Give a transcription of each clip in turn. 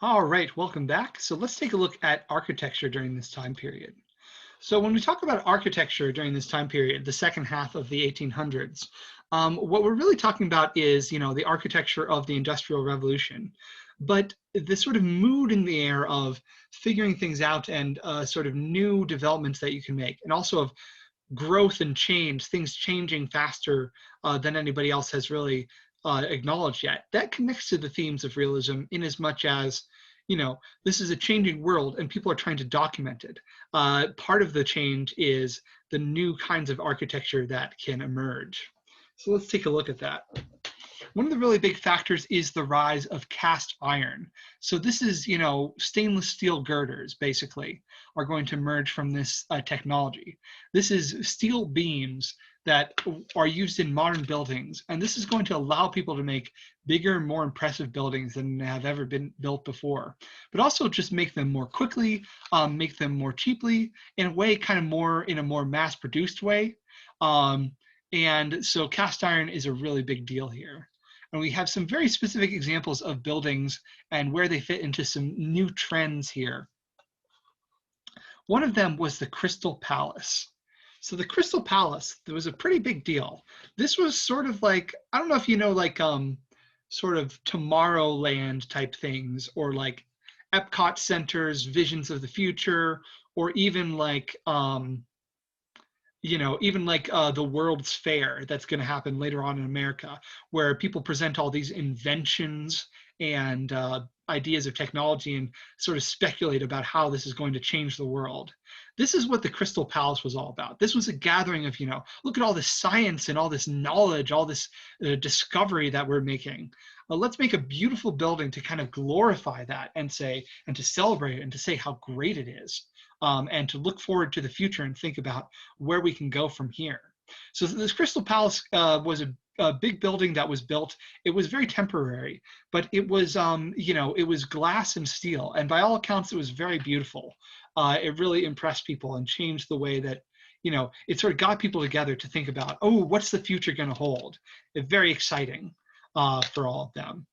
All right, welcome back. So let's take a look at architecture during this time period. So when we talk about architecture during this time period, the second half of the 1800s, what we're really talking about is, the architecture of the Industrial Revolution, but the sort of mood in the air of figuring things out and sort of new developments that you can make, and also of growth and change, things changing faster than anybody else has really acknowledged yet. That connects to the themes of realism in as much as, this is a changing world and people are trying to document it. Part of the change is the new kinds of architecture that can emerge. So let's take a look at that. One of the really big factors is the rise of cast iron. So this is, stainless steel girders basically are going to emerge from this technology. This is steel beams that are used in modern buildings, and this is going to allow people to make bigger, more impressive buildings than have ever been built before, but also just make them more quickly, make them more cheaply, in a way, kind of more in a more mass-produced way. And so cast iron is a really big deal here. And we have some very specific examples of buildings and where they fit into some new trends here. One of them was the Crystal Palace. So the Crystal Palace, there was a pretty big deal. This was sort of like, I don't know if you know, like sort of Tomorrowland type things, or like Epcot centers, visions of the future, or even like the World's Fair that's going to happen later on in America, where people present all these inventions and ideas of technology and sort of speculate about how this is going to change the world. This is what the Crystal Palace was all about. This was a gathering of, look at all this science and all this knowledge, all this discovery that we're making. Let's make a beautiful building to kind of glorify that and to celebrate it and to say how great it is. And to look forward to the future and think about where we can go from here. So this Crystal Palace was a big building that was built. It was very temporary, but it was, it was glass and steel, and by all accounts, it was very beautiful. It really impressed people and changed the way that, it sort of got people together to think about, oh, what's the future going to hold? It's very exciting for all of them.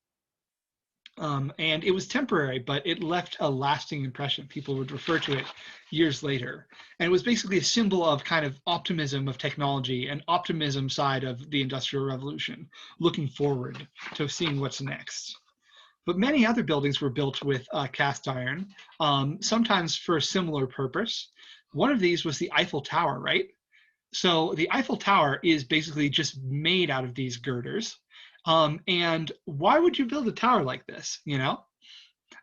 And it was temporary, but it left a lasting impression. People would refer to it years later. And it was basically a symbol of kind of optimism of technology and optimism side of the Industrial Revolution, looking forward to seeing what's next. But many other buildings were built with cast iron, sometimes for a similar purpose. One of these was the Eiffel Tower, right? So the Eiffel Tower is basically just made out of these girders. And why would you build a tower like this?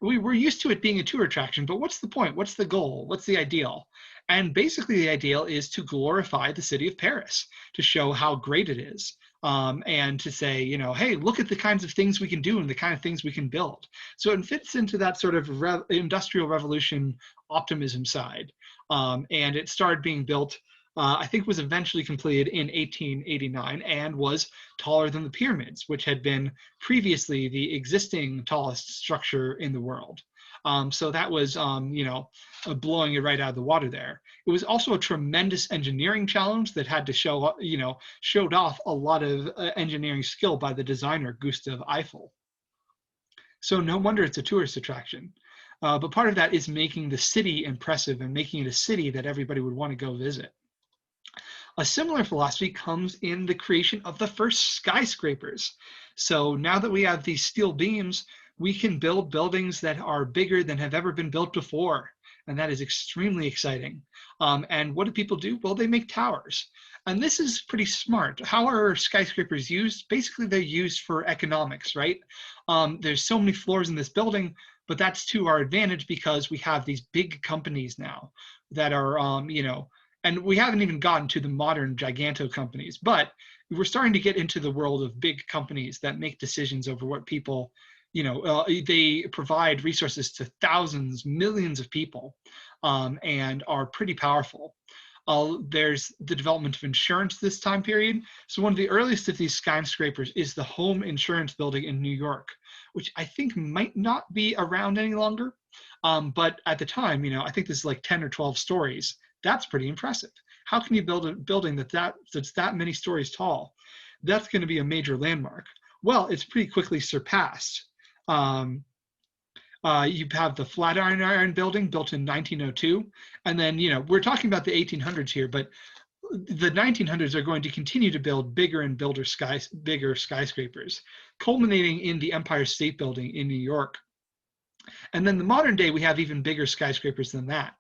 We're used to it being a tour attraction, but what's the point? What's the goal? What's the ideal? And basically the ideal is to glorify the city of Paris, to show how great it is. And to say, hey, look at the kinds of things we can do and the kind of things we can build. So it fits into that sort of industrial revolution optimism side. And it started being built, I think was eventually completed in 1889 and was taller than the pyramids, which had been previously the existing tallest structure in the world. So that was, blowing it right out of the water there. It was also a tremendous engineering challenge that had to showed off a lot of engineering skill by the designer, Gustav Eiffel. So no wonder it's a tourist attraction. But part of that is making the city impressive and making it a city that everybody would want to go visit. A similar philosophy comes in the creation of the first skyscrapers. So now that we have these steel beams, we can build buildings that are bigger than have ever been built before. And that is extremely exciting. And what do people do? Well, they make towers. And this is pretty smart. How are skyscrapers used? Basically, they're used for economics, right? There's so many floors in this building, but that's to our advantage because we have these big companies now that are, and we haven't even gotten to the modern giganto companies, but we're starting to get into the world of big companies that make decisions over what people, they provide resources to thousands, millions of people, and are pretty powerful. There's the development of insurance this time period. So one of the earliest of these skyscrapers is the Home Insurance Building in New York, which I think might not be around any longer. But at the time, I think this is like 10 or 12 stories. That's pretty impressive. How can you build a building that's that many stories tall? That's going to be a major landmark. Well, it's pretty quickly surpassed. You have the Flatiron Building built in 1902, and then we're talking about the 1800s here, but the 1900s are going to continue to build bigger and bigger skyscrapers, culminating in the Empire State Building in New York. And then the modern day, we have even bigger skyscrapers than that.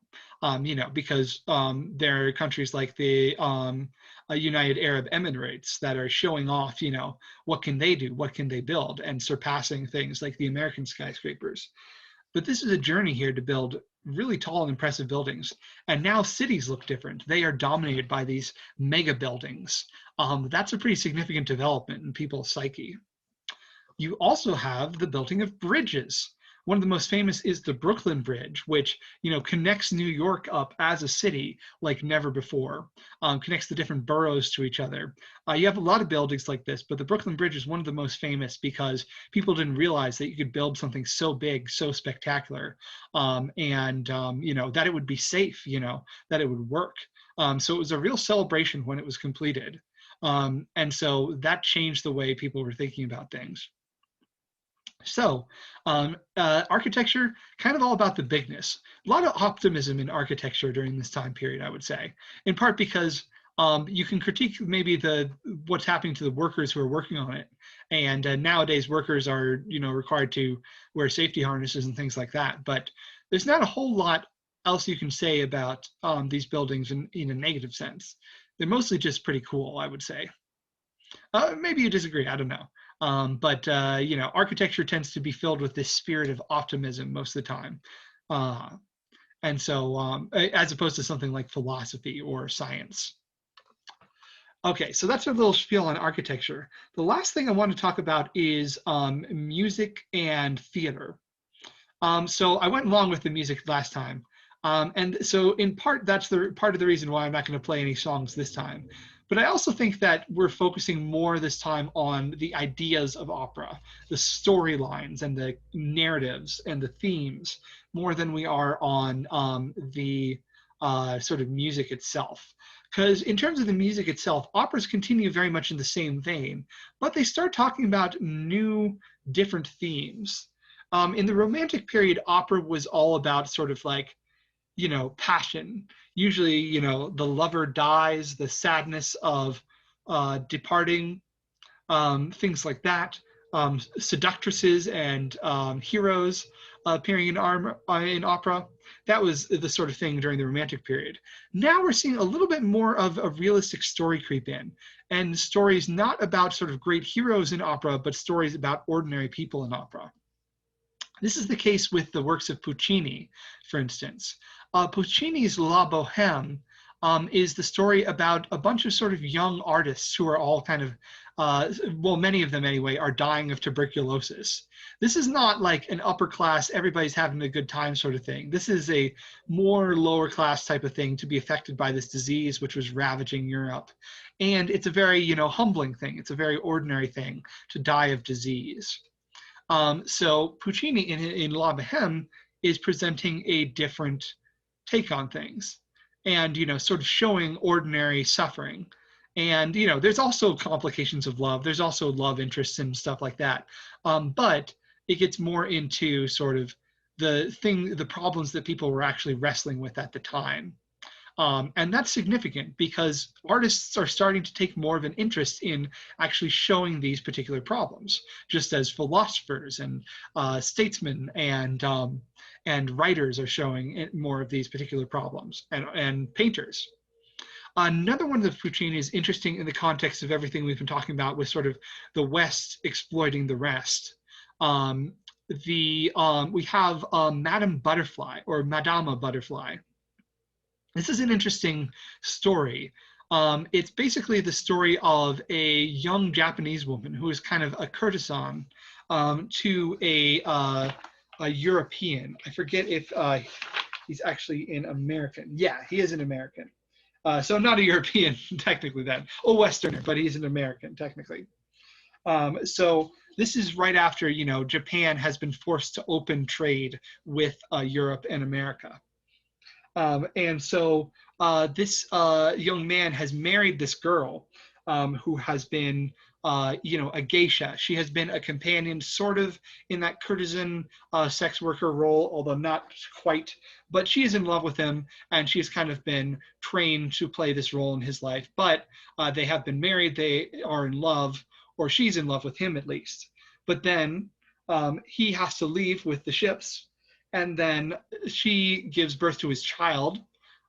Because there are countries like the United Arab Emirates that are showing off, what can they do, what can they build, and surpassing things like the American skyscrapers. But this is a journey here to build really tall and impressive buildings. And now cities look different. They are dominated by these mega buildings. That's a pretty significant development in people's psyche. You also have the building of bridges. One of the most famous is the Brooklyn Bridge, which connects New York up as a city like never before, connects the different boroughs to each other. You have a lot of buildings like this, but the Brooklyn Bridge is one of the most famous because people didn't realize that you could build something so big, so spectacular, and that it would be safe, that it would work. So it was a real celebration when it was completed. And so that changed the way people were thinking about things. So architecture, kind of all about the bigness. A lot of optimism in architecture during this time period, I would say, in part because you can critique maybe what's happening to the workers who are working on it. And nowadays workers are, required to wear safety harnesses and things like that. But there's not a whole lot else you can say about these buildings in a negative sense. They're mostly just pretty cool, I would say. Maybe you disagree, I don't know. But architecture tends to be filled with this spirit of optimism most of the time. And so as opposed to something like philosophy or science. Okay, so that's a little spiel on architecture. The last thing I want to talk about is music and theater. So I went along with the music last time. And so in part, that's the part of the reason why I'm not going to play any songs this time. But I also think that we're focusing more this time on the ideas of opera, the storylines and the narratives and the themes, more than we are on the sort of music itself. Because in terms of the music itself, operas continue very much in the same vein, but they start talking about new, different themes. In the Romantic period, opera was all about sort of like, passion. Usually, the lover dies, the sadness of departing, things like that. Seductresses and heroes appearing in opera. That was the sort of thing during the Romantic period. Now we're seeing a little bit more of a realistic story creep in, and stories not about sort of great heroes in opera, but stories about ordinary people in opera. This is the case with the works of Puccini, for instance. Puccini's La Boheme is the story about a bunch of sort of young artists who are all kind of, many of them anyway, are dying of tuberculosis. This is not like an upper class, everybody's having a good time sort of thing. This is a more lower class type of thing to be affected by this disease, which was ravaging Europe. And it's a very, humbling thing. It's a very ordinary thing to die of disease. So Puccini in La Boheme is presenting a different take on things and, sort of showing ordinary suffering. And, there's also complications of love. There's also love interests and stuff like that. But it gets more into sort of the problems that people were actually wrestling with at the time. And that's significant because artists are starting to take more of an interest in actually showing these particular problems, just as philosophers and statesmen and writers are showing more of these particular problems, and painters. Another one of Puccini is interesting in the context of everything we've been talking about with sort of the West exploiting the rest. We have Madame Butterfly or Madama Butterfly. This is an interesting story. It's basically the story of a young Japanese woman who is kind of a courtesan to a European. I forget if he's actually an American. Yeah, he is an American. So not a European technically then, a Westerner, but he's an American technically. So this is right after, Japan has been forced to open trade with Europe and America. And so this young man has married this girl who has been a geisha. She has been a companion, sort of in that courtesan sex worker role, although not quite. But she is in love with him, and she has kind of been trained to play this role in his life. But they have been married, they are in love, or she's in love with him at least. But then he has to leave with the ships, and then she gives birth to his child,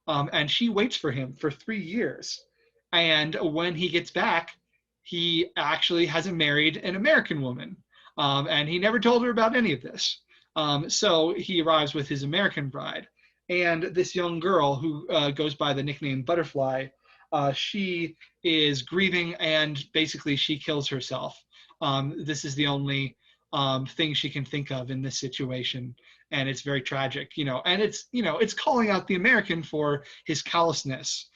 and she waits for him for 3 years. And when he gets back, he actually hasn't married an American woman, and he never told her about any of this. So he arrives with his American bride, and this young girl who goes by the nickname Butterfly. She is grieving, and basically she kills herself. This is the only thing she can think of in this situation, and it's very tragic, and it's calling out the American for his callousness.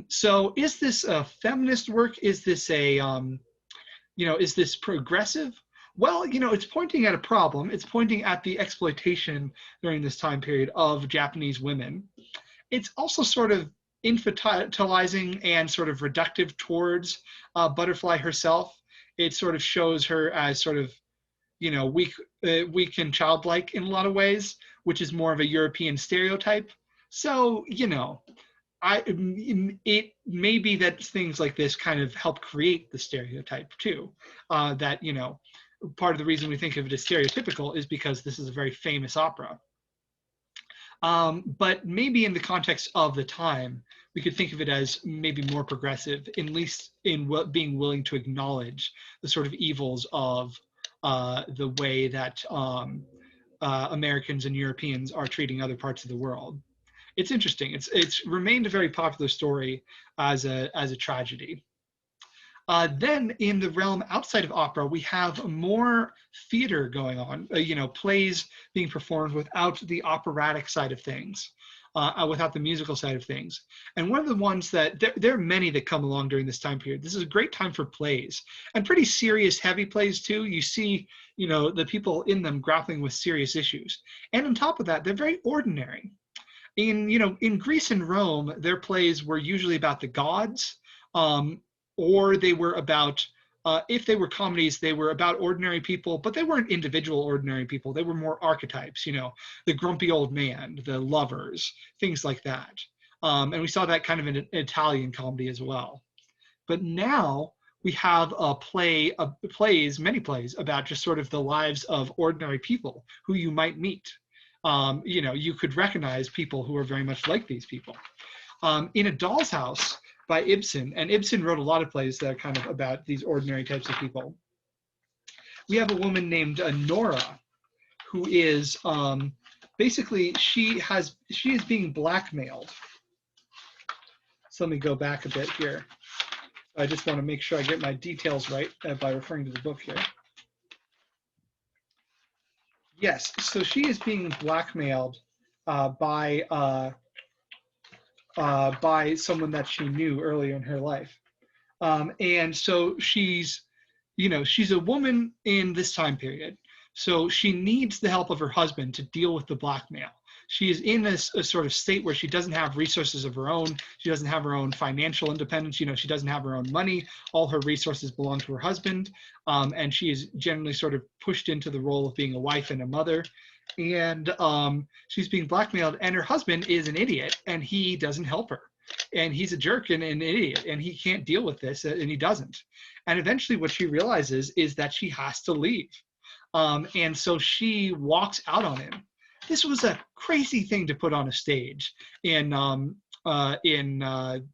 So is this a feminist work? Is this is this progressive? Well, it's pointing at a problem. It's pointing at the exploitation during this time period of Japanese women. It's also sort of infantilizing and sort of reductive towards Butterfly herself. It sort of shows her as sort of, weak and childlike in a lot of ways, which is more of a European stereotype. So, it may be that things like this kind of help create the stereotype too. That part of the reason we think of it as stereotypical is because this is a very famous opera. But maybe in the context of the time, we could think of it as maybe more progressive, at least in being willing to acknowledge the sort of evils of the way that Americans and Europeans are treating other parts of the world. It's interesting. It's remained a very popular story as a tragedy. Then in the realm outside of opera, we have more theater going on, plays being performed without the operatic side of things, without the musical side of things. And one of the ones that, there are many that come along during this time period. This is a great time for plays, and pretty serious, heavy plays too. You see, the people in them grappling with serious issues. And on top of that, they're very ordinary. In Greece and Rome, their plays were usually about the gods, or they were about, if they were comedies, they were about ordinary people, but they weren't individual ordinary people. They were more archetypes, the grumpy old man, the lovers, things like that. And we saw that kind of in Italian comedy as well. But now we have many plays about just sort of the lives of ordinary people who you might meet. You could recognize people who are very much like these people. In A Doll's House by Ibsen, and Ibsen wrote a lot of plays that are kind of about these ordinary types of people. We have a woman named Nora, who is basically, she is being blackmailed. So let me go back a bit here. I just want to make sure I get my details right by referring to the book here. Yes, so she is being blackmailed by someone that she knew earlier in her life. And so she's a woman in this time period. So she needs the help of her husband to deal with the blackmail. She is in a sort of state where she doesn't have resources of her own. She doesn't have her own financial independence. She doesn't have her own money. All her resources belong to her husband. And she is generally sort of pushed into the role of being a wife and a mother. And she's being blackmailed, and her husband is an idiot, and he doesn't help her. And he's a jerk and an idiot, and he can't deal with this, and he doesn't. And eventually what she realizes is that she has to leave. And so she walks out on him. This was a crazy thing to put on a stage in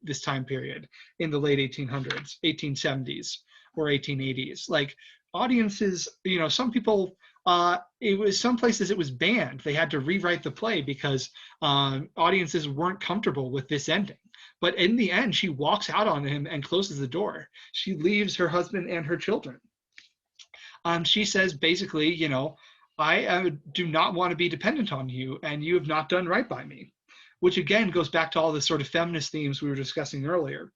this time period, in the late 1800s, 1870s, or 1880s. Like, audiences, some people, some places it was banned. They had to rewrite the play because audiences weren't comfortable with this ending. But in the end, she walks out on him and closes the door. She leaves her husband and her children. She says, basically, I do not want to be dependent on you, and you have not done right by me, which again goes back to all the sort of feminist themes we were discussing earlier.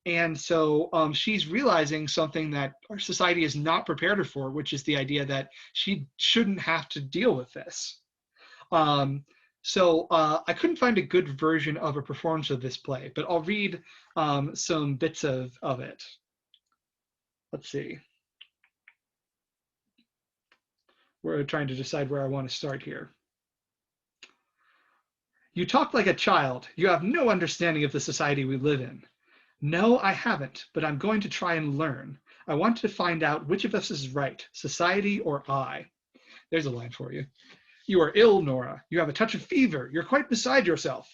And so she's realizing something that our society is not prepared her for, which is the idea that she shouldn't have to deal with this. So I couldn't find a good version of a performance of this play, but I'll read some bits of it. let's see. We're trying to decide where I want to start here. You talk like a child. You have no understanding of the society we live in. No, I haven't, but I'm going to try and learn. I want to find out which of us is right, society or I. There's a line for you. You are ill, Nora. You have a touch of fever. You're quite beside yourself.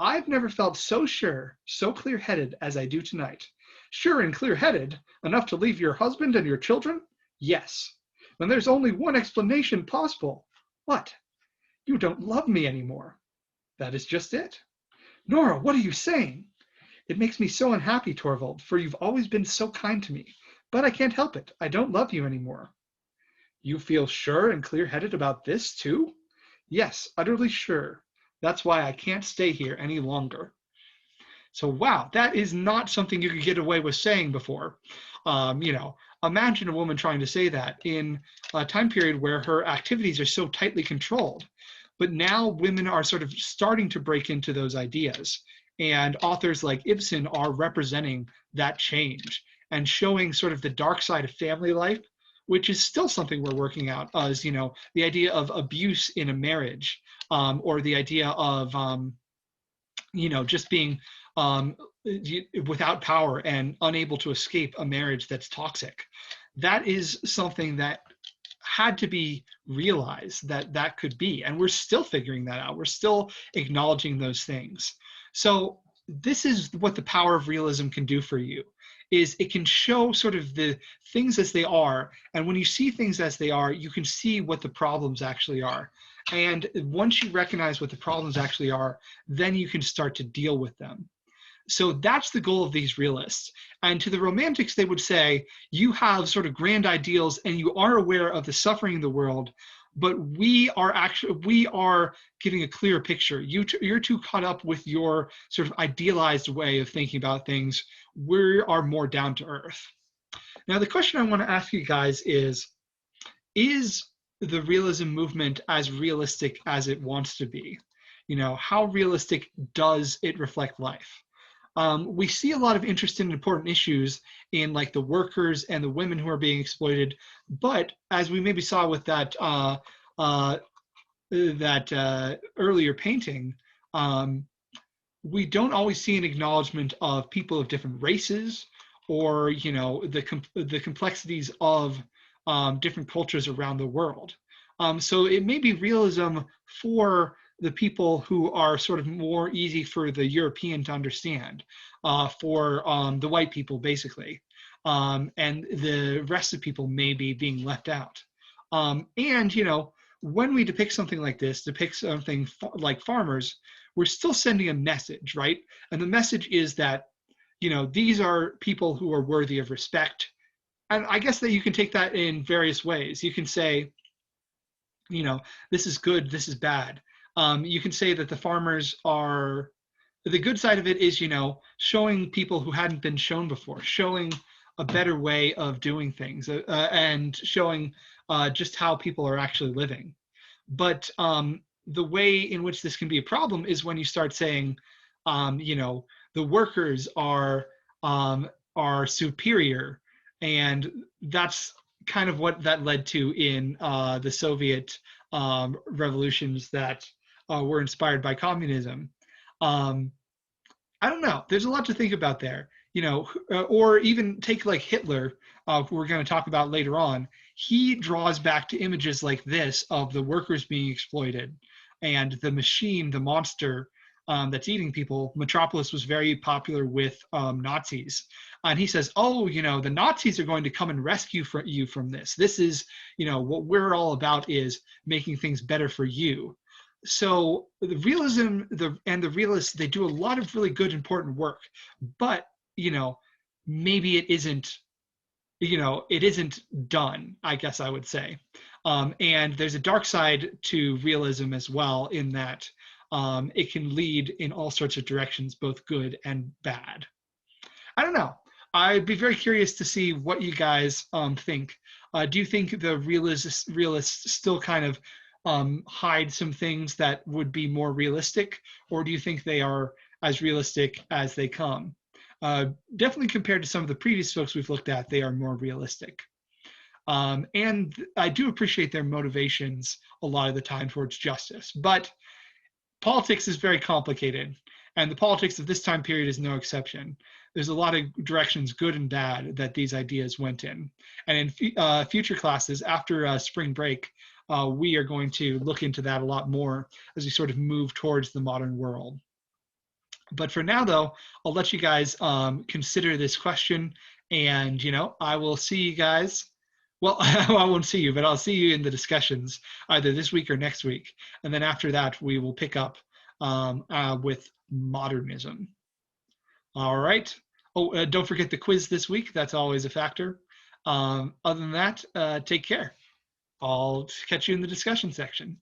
I've never felt so sure, so clear-headed as I do tonight. Sure and clear-headed, enough to leave your husband and your children? Yes. Then there's only one explanation possible. What? You don't love me anymore. That is just it. Nora, what are you saying? It makes me so unhappy, Torvald, for you've always been so kind to me. But I can't help it. I don't love you anymore. You feel sure and clear-headed about this, too? Yes, utterly sure. That's why I can't stay here any longer. So, wow, that is not something you could get away with saying before. Imagine a woman trying to say that in a time period where her activities are so tightly controlled. But now women are sort of starting to break into those ideas. And authors like Ibsen are representing that change and showing sort of the dark side of family life, which is still something we're working out as, the idea of abuse in a marriage, or the idea of, just being um, without power and unable to escape a marriage that's toxic. That is something that had to be realized that could be, and we're still figuring that out. We're still acknowledging those things. So this is what the power of realism can do for you, is it can show sort of the things as they are, and when you see things as they are, you can see what the problems actually are. And once you recognize what the problems actually are, then you can start to deal with them. So that's the goal of these realists. And to the romantics, they would say, you have sort of grand ideals and you are aware of the suffering in the world, but we are giving a clear picture. You're too caught up with your sort of idealized way of thinking about things. We are more down to earth. Now, the question I want to ask you guys is the realism movement as realistic as it wants to be? How realistic does it reflect life? We see a lot of interest in important issues in like the workers and the women who are being exploited, but as we maybe saw with that earlier painting, we don't always see an acknowledgement of people of different races, or the complexities of different cultures around the world. So it may be realism for the people who are sort of more easy for the European to understand, for the white people basically, and the rest of people may be being left out. And when we depict something like this, depict something like farmers, we're still sending a message, right? And the message is that these are people who are worthy of respect. And I guess that you can take that in various ways. You can say, this is good, this is bad. You can say that the farmers are, the good side of it is, showing people who hadn't been shown before, showing a better way of doing things, and showing just how people are actually living. But the way in which this can be a problem is when you start saying, the workers are superior, and that's kind of what that led to in the Soviet revolutions that were inspired by communism. I don't know. There's a lot to think about there. Or even take like Hitler, who we're going to talk about later on. He draws back to images like this of the workers being exploited and the machine, the monster that's eating people. Metropolis was very popular with Nazis. And he says, oh, the Nazis are going to come and rescue you from this. This is, what we're all about is making things better for you. So the realism and the realists, they do a lot of really good, important work, but maybe it isn't done, I guess I would say. And there's a dark side to realism as well, in that it can lead in all sorts of directions, both good and bad. I don't know. I'd be very curious to see what you guys think. Do you think the realists still kind of hide some things that would be more realistic, or do you think they are as realistic as they come? Definitely compared to some of the previous folks we've looked at, they are more realistic. And I do appreciate their motivations a lot of the time towards justice. But politics is very complicated, and the politics of this time period is no exception. There's a lot of directions, good and bad, that these ideas went in. And in future classes after spring break, we are going to look into that a lot more as we sort of move towards the modern world. But for now, though, I'll let you guys consider this question, and I will see you guys. Well, I won't see you, but I'll see you in the discussions either this week or next week, and then after that, we will pick up with modernism. All right. Oh, don't forget the quiz this week. That's always a factor. Other than that, take care. I'll catch you in the discussion section.